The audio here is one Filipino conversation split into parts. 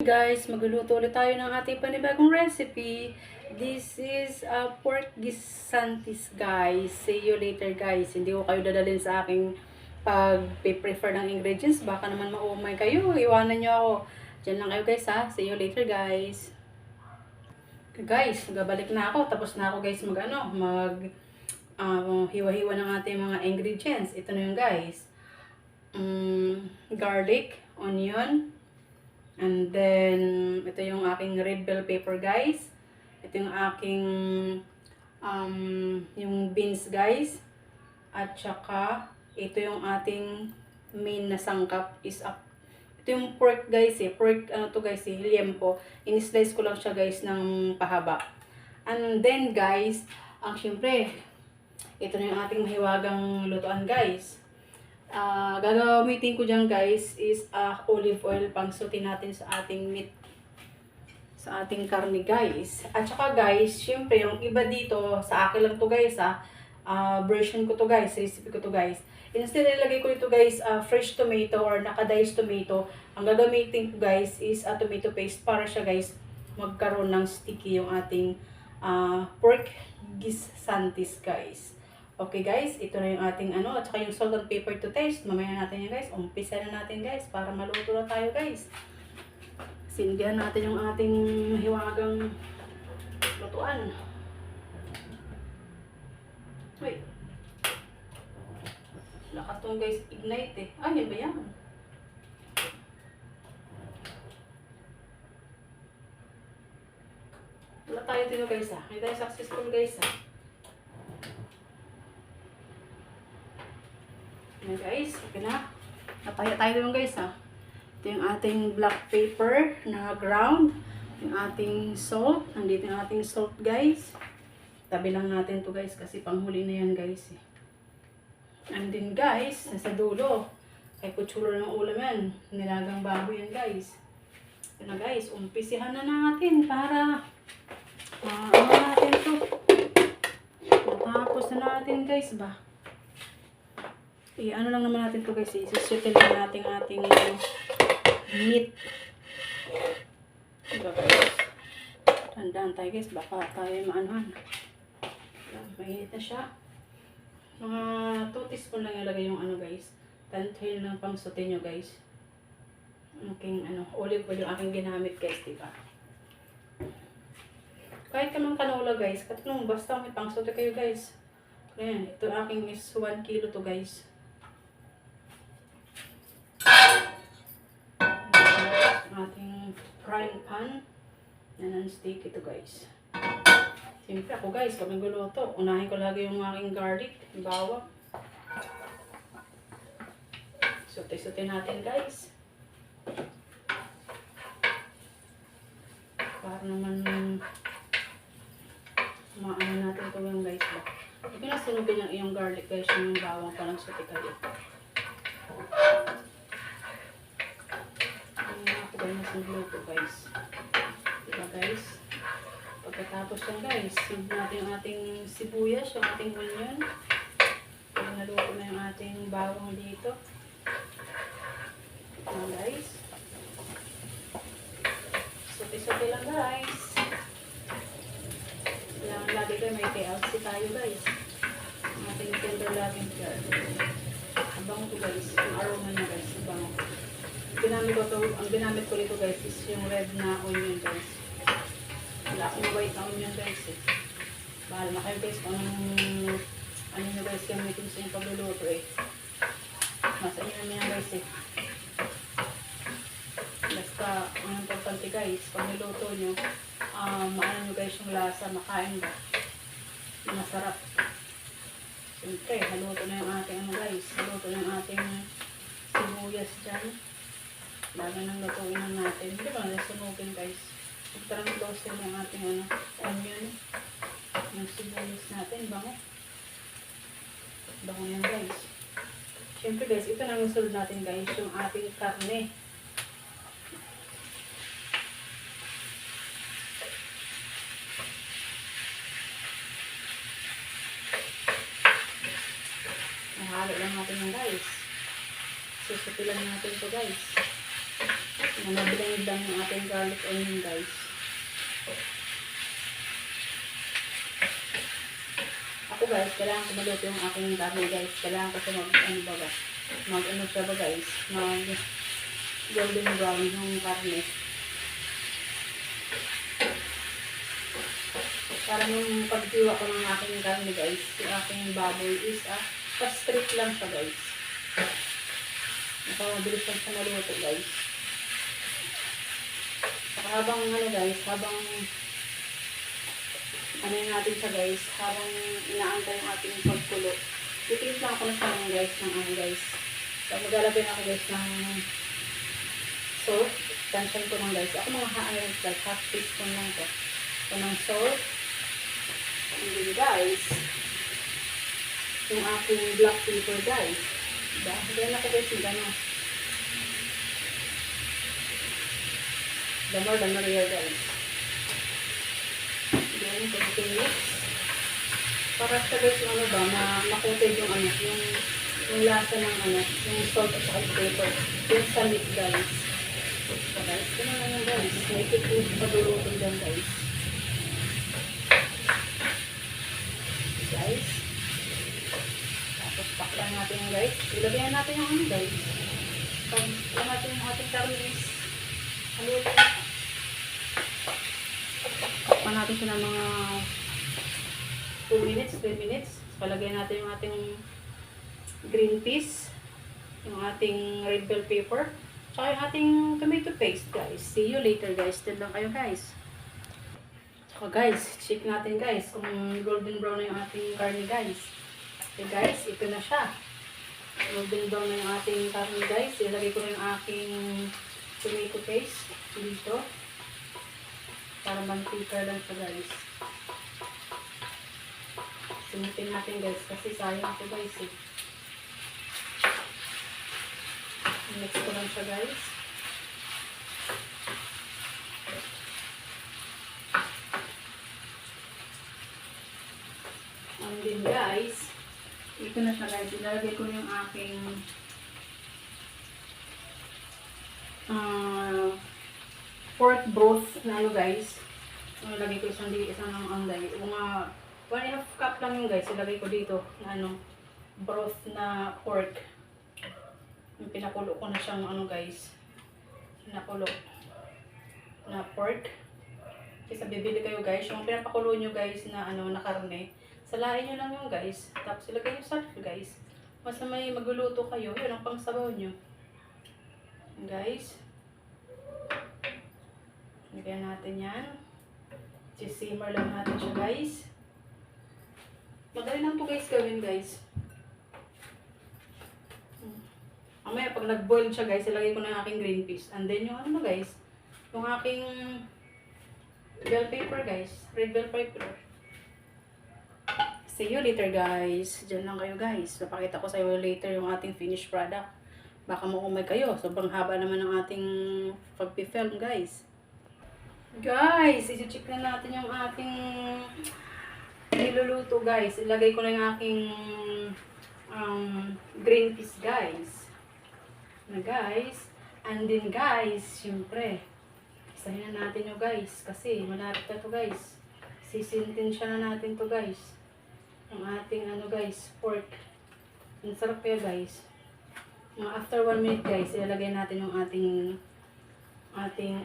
Guys, magluluto ulit tayo ng ating panibagong recipe. This is pork gisantis, guys. See you later, guys. Hindi ko kayo dadalhin sa aking pag-prefer ng ingredients. Baka naman maumay kayo. Iwanan nyo ako. Diyan lang kayo, guys, ha. See you later, guys. Guys, gabalik na ako. Tapos na ako, guys, hiwa-hiwa ng ating mga ingredients. Ito na yung guys. Garlic, onion, and then, ito yung aking red bell pepper, guys. Ito yung aking, yung beans, guys. At saka, ito yung ating main na sangkap is up. Ito yung pork, guys, Pork, guys, liempo. In-slice ko lang siya, guys, ng pahaba. And then, guys, syempre, ito na yung ating mahiwagang lutuan, guys. Gagamitin ko dyan, guys, is olive oil pang sauté natin sa ating meat, sa ating karne, guys. At saka, guys, syempre, yung iba dito, sa akin lang to, guys, version ko to, guys, recipe ko to, guys. Instead, ilagay ko dito, guys, fresh tomato or naka-diced tomato. Ang gagamitin ko, guys, is tomato paste para siya, guys, magkaroon ng sticky yung ating pork gisantis, guys. Okay, guys, ito na yung ating at saka yung salt and pepper to taste. Mamaya natin yan, guys. Umpisa na natin, guys, para maluto na tayo, guys. Sindihan natin yung ating hiwagang lutuan. Wait. Lakas tong, guys, ignite, Ay, yan ba yan? Wala tayo dito, guys, Hindi tayo successful, guys, Ayan, guys, okay na. Nataya tayo naman, guys, Ito yung ating black pepper na ground. Yung ating salt. Nandito yung ating salt, guys. Tabi lang natin to, guys, kasi panghuli na yan, guys, And then, guys, nasa dulo. Ay kutsulo ng ulam yan. Nilagang baboy yan, guys. Ito na, guys, umpisihan na natin para natin to. Matapos na natin, guys, ba? Ano lang naman natin to, guys, isusutin lang natin ating meat. Diba, guys? Tandaan tayo, guys, baka tayo maanuhan. Mainit na siya. Mga 2 teaspoon lang ilagay yung guys. Tantayin lang pang sauté nyo, guys. Aking olive oil yung aking ginamit, guys, diba? Kahit kamang canola, guys, katlong basta may pang sauté kayo, guys. Ayan, ito aking is 1 kilo to, guys. Ating frying pan na non-stick ito, guys. Siyempre ako, guys, pag nagluluto, unahin ko lagi yung aking garlic, yung bawang. Sote-sote natin, guys. Para naman maano natin ito yung, guys, ba? Huwag na sunugin yung iyong garlic, guys, yung bawang parang sote kayo. Nagluto, guys. Diba, guys? Pagkatapos yan, guys, save natin yung ating sibuyas, yung ating onion. Pag naluto na yung ating bawang dito. Diba, guys? Sote-sote lang, guys. Kailangan lagi kayo may TLC tayo, guys. Ang ating tender laging care. Abang to, guys. Yung aroma niya, guys. Abang. Ang ginamit ko dito, guys, is yung red na onion, guys. Wala akong white na onion, guys, Bahala na kayo, guys, kung ano nyo, guys, gamitin sa inyong pagluluto, Nasa inyo naman yan, guys, Basta, ang importante, guys, pag niluto nyo, maano nyo, guys, yung lasa, makain ba? Masarap. Siyempre, haluto na yung ating, guys, haluto na yung ating sibuyas dyan. Lagi nang lutuin na natin. Hindi ba nasunugin, guys? Parang close yung ating onion. Yung sibuyas natin. Bango. Bango yan, guys. Siyempre, guys, ito na ang sunod natin, guys. Yung ating karne. Nahalo lang natin yan, guys. Susupilan natin ito, guys. Nanablend lang yung ating garlic onion guys. Ako guys, kailangan ko maluto yung aking karne guys. Kailangan ko siya mag-ano siya ba guys, mag golden brown yung karne. Para nung pagtiwa ko ng aking karne guys, yung aking baboy is pa-strip lang siya guys. Mabilis lang siya maluto guys. Saka habang ano guys, habang ano yung natin siya guys, habang inaantay yung ating pagkulo, titigit lang ako na siya guys ng ano guys. So maglalagay na ako guys ng salt. Tansyan ko lang guys. Ako mga half teaspoon lang ko. So ng salt. And then guys, yung aking black pepper guys. Diba? Ganyan ako guys yung gano'n. Damar yan guys. Then, continuous. Para sa guys yung ano ba, makutig yung ano, yung lasa ng ano, yung salt at saka pepper. Yung sa meat guys. So guys, ganun lang yung guys. May tiknik padulutin dyan guys. Guys. Tapos paklan natin yung guys. Ilagyan natin yung ano guys. Pag natin yung ating karnis. Halutin. Paklan natin siya ng mga 2 minutes, 3 minutes. Palagyan natin yung ating green peas. Yung ating red bell pepper. Tsaka yung ating tomato paste guys. See you later guys. Stay lang kayo guys. So guys, check natin guys kung golden brown na yung ating karne guys. Okay guys, ito na siya. Golden brown na yung ating karne guys. Ilagay ko na yung aking tomato paste dito. Para mantika lang siya guys. Simutin natin guys kasi sayang ito guys eh. Mix ko lang siya guys. And then guys, ito na siya guys. Ilalagay ko yung aking pork broth na ano guys. Ilalagay ko isang anglay. Mga 1.5 cup lang yung guys. Ilagay ko dito na ano, broth na pork. Yung pinakulo ko na siyang ano guys. Pinakulo na pork. Kasi bibili kayo guys. Yung pinapakulo nyo guys na ano, na karne. Salain nyo lang yung guys. Tapos ilagay nyo sa guys. Basta may magluluto kayo. Yun ang pangsabaw nyo. Guys. Lagyan natin yan. Simmer lang natin siya guys. Madali lang to guys gawin guys. Mamaya pag nag-boil siya guys, ilagay ko na yung aking green peas. And then yung ano guys, yung aking bell pepper guys. Red bell pepper. See you later guys. Diyan lang kayo guys. Papakita ko sa iyo later yung ating finished product. Baka maumay kayo. Sobrang haba naman ng ating pag-film guys. Guys, isi-check na natin yung ating niluluto guys. Ilagay ko na yung aking green peas guys. Na guys. And then guys, syempre, isahin na natin yung guys. Kasi malapit na to guys. Sisintin siya na natin to guys. Yung ating ano guys, pork. Ang sarap kaya guys. After 1 minute guys, ilalagay natin yung ating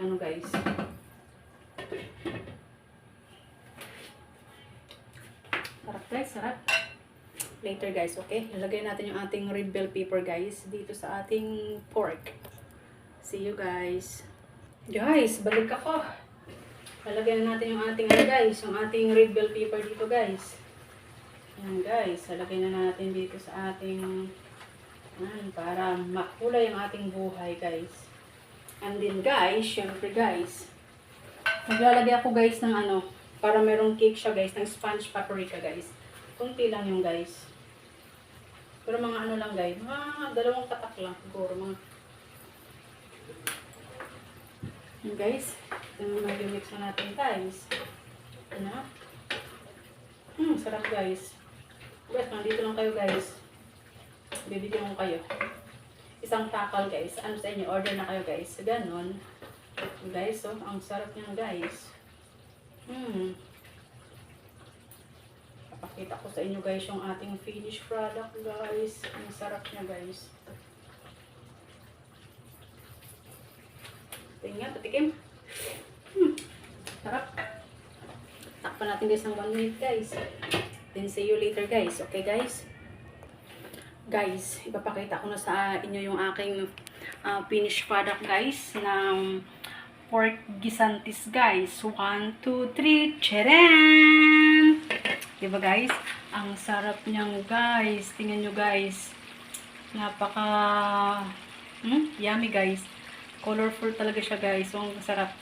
ano guys. Sarap guys, sarap. Later guys, okay? Ilagay natin yung ating red bell pepper guys dito sa ating pork. See you guys. Guys, balik ako. Lalagyan natin yung ating ano guys, yung ating red bell pepper dito guys. Yan guys, lalagay na natin dito sa ating para makulay ang ating buhay guys. And then guys, syempre guys, maglalagay ako guys ng ano, para merong cake siya guys, ng sponge paprika guys. Kunti lang yung guys. Pero mga ano lang guys, mga 2 katak lang siguro mga. Yung guys, mag-mix na natin guys. Ano? Sarap guys. Guys, nandito lang kayo guys. Bibigyan ko kayo. Isang takal guys. Ano sa inyo? Order na kayo guys. Ganon. guys. So, ang sarap niyan guys. Papakita ko sa inyo guys yung ating finished product guys. Ang sarap niya guys. Tingnan, patikim. Sarap. Takpan natin guys ng 1 minute guys. Then see you later guys. Okay guys? Guys, ipapakita ko na sa inyo yung aking finished product guys ng pork gisantis guys. 1, 2, 3. Tcharam! Diba guys? Ang sarap niyang guys. Tingnan nyo guys. Napaka yummy guys. Colorful talaga siya guys. So, ang sarap.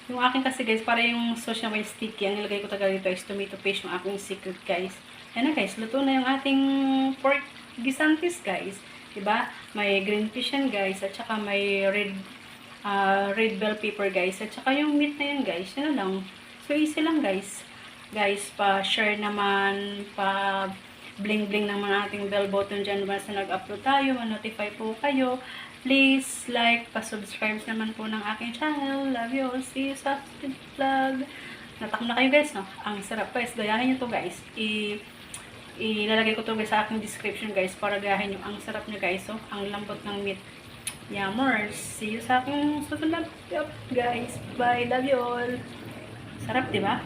Yung akin kasi guys, para yung sauce niya may sticky. Ang nilagay ko talaga dito is tomato paste, yung aking secret guys. Yan na guys, luto na yung ating pork gisantis guys. Diba? May green fish yan guys. At saka may red bell pepper guys. At saka yung meat na yan guys. Yan na lang. So easy lang guys. Guys, pa-share naman, pa-bling-bling naman ating bell button dyan once na nag-upload tayo. Ma-notify po kayo. Please like, pa-subscribe naman po ng aking channel. Love you all. See you sa vlog. Natak na kayo guys, no? Ang sarap guys. Gayahin nyo to guys. Ilalagay ko to guys sa aking description guys para gayahin nyo. Ang sarap nyo guys. So, ang lambot ng meat. Yummers. See you sa aking susunod guys. Bye. Love you all. Sarap, diba?